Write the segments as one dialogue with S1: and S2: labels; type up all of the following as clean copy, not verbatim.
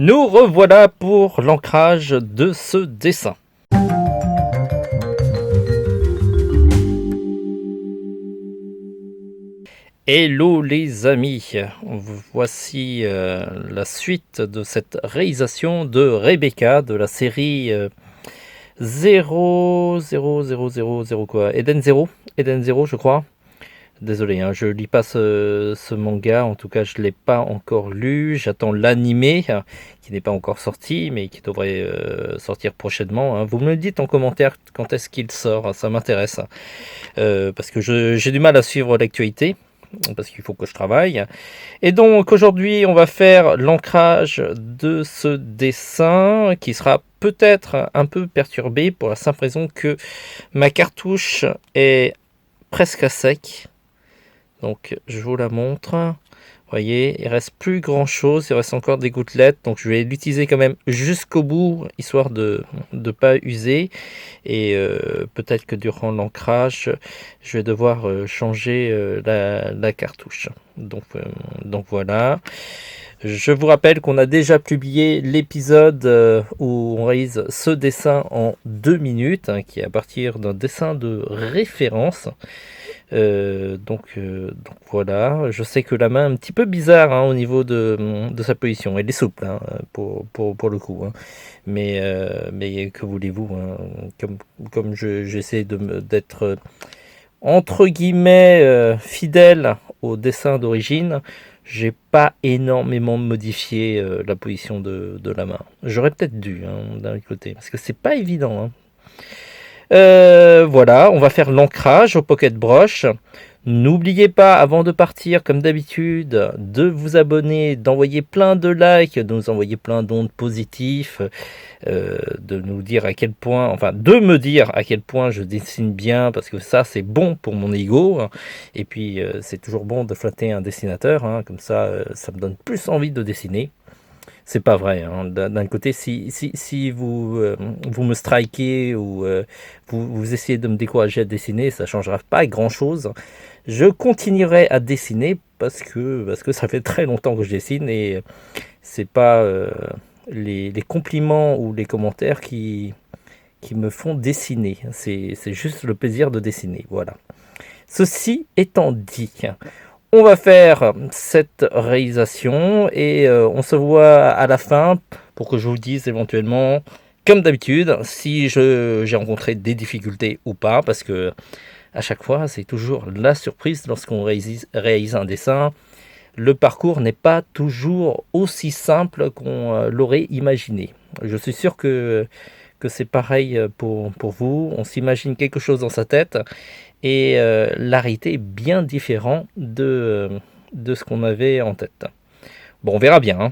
S1: Nous revoilà pour l'ancrage de ce dessin. Hello les amis, voici la suite de cette réalisation de Rebecca de la série 0 quoi, Eden 0 je crois. Désolé, je lis pas ce manga, en tout cas je l'ai pas encore lu, j'attends l'animé qui n'est pas encore sorti mais qui devrait sortir prochainement. Vous me le dites en commentaire quand est-ce qu'il sort, ça m'intéresse, parce que j'ai du mal à suivre l'actualité, parce qu'il faut que je travaille. Et donc aujourd'hui on va faire l'ancrage de ce dessin qui sera peut-être un peu perturbé pour la simple raison que ma cartouche est presque à sec. Donc je vous la montre. Vous voyez, il reste plus grand chose, il reste encore des gouttelettes, donc je vais l'utiliser quand même jusqu'au bout, histoire de ne pas user. Et peut-être que durant l'ancrage, je vais devoir changer la cartouche. Donc voilà. Je vous rappelle qu'on a déjà publié l'épisode où on réalise ce dessin en 2 minutes, qui est à partir d'un dessin de référence. Donc voilà, je sais que la main est un petit peu bizarre au niveau de sa position. Elle est souple pour le coup. Mais que voulez-vous, comme j'essaie d'être entre guillemets fidèle au dessin d'origine, j'ai pas énormément modifié la position de la main. J'aurais peut-être dû d'un côté, parce que c'est pas évident. Voilà, on va faire l'ancrage au pocket brush. N'oubliez pas, avant de partir, comme d'habitude, de vous abonner, d'envoyer plein de likes, de nous envoyer plein d'ondes positifs, de nous dire à quel point, enfin, de me dire à quel point je dessine bien, parce que ça, c'est bon pour mon ego. Et puis, c'est toujours bon de flatter un dessinateur, comme ça, ça me donne plus envie de dessiner. C'est pas vrai. D'un côté, si vous, vous me strikez ou vous essayez de me décourager à dessiner, ça ne changera pas grand-chose. Je continuerai à dessiner parce que ça fait très longtemps que je dessine et c'est pas les compliments ou les commentaires qui me font dessiner. C'est juste le plaisir de dessiner. Voilà. Ceci étant dit, on va faire cette réalisation et on se voit à la fin pour que je vous dise éventuellement, comme d'habitude, si j'ai rencontré des difficultés ou pas, parce que à chaque fois, c'est toujours la surprise lorsqu'on réalise un dessin. Le parcours n'est pas toujours aussi simple qu'on l'aurait imaginé. Je suis sûr que c'est pareil pour vous. On s'imagine quelque chose dans sa tête et l'arrêté est bien différent de ce qu'on avait en tête. Bon, on verra bien.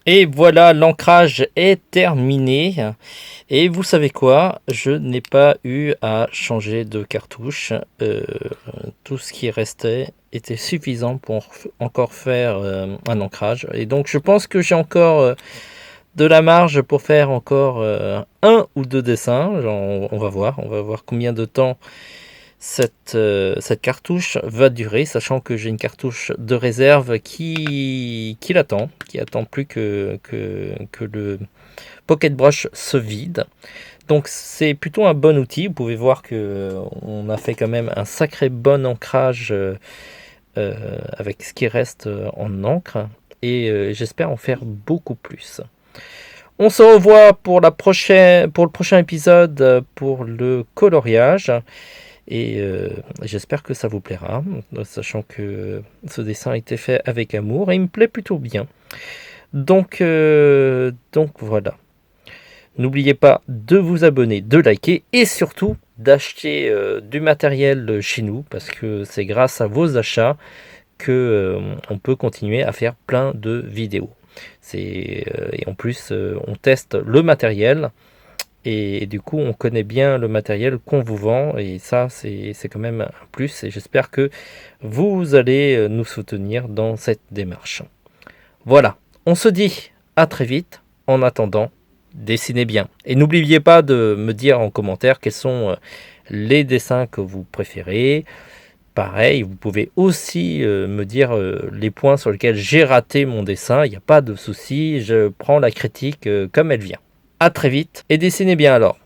S1: Et voilà, l'ancrage est terminé. Et vous savez quoi? Je n'ai pas eu à changer de cartouche. Tout ce qui restait était suffisant pour encore faire un ancrage. Et donc je pense que j'ai encore de la marge pour faire encore un ou deux dessins. On va voir. On va voir combien de temps cette cartouche va durer, sachant que j'ai une cartouche de réserve qui attend plus que le Pocket Brush se vide. Donc c'est plutôt un bon outil. Vous pouvez voir que on a fait quand même un sacré bon ancrage avec ce qui reste en encre. Et j'espère en faire beaucoup plus. On se revoit pour le prochain épisode pour le coloriage. Et j'espère que ça vous plaira, sachant que ce dessin a été fait avec amour et il me plaît plutôt bien. Donc voilà. N'oubliez pas de vous abonner, de liker et surtout d'acheter du matériel chez nous, parce que c'est grâce à vos achats que on peut continuer à faire plein de vidéos. Et en plus, on teste le matériel. Et du coup, on connaît bien le matériel qu'on vous vend. Et ça, c'est quand même un plus. Et j'espère que vous allez nous soutenir dans cette démarche. Voilà, on se dit à très vite. En attendant, dessinez bien. Et n'oubliez pas de me dire en commentaire quels sont les dessins que vous préférez. Pareil, vous pouvez aussi me dire les points sur lesquels j'ai raté mon dessin. Il n'y a pas de souci, je prends la critique comme elle vient. A très vite et dessinez bien alors.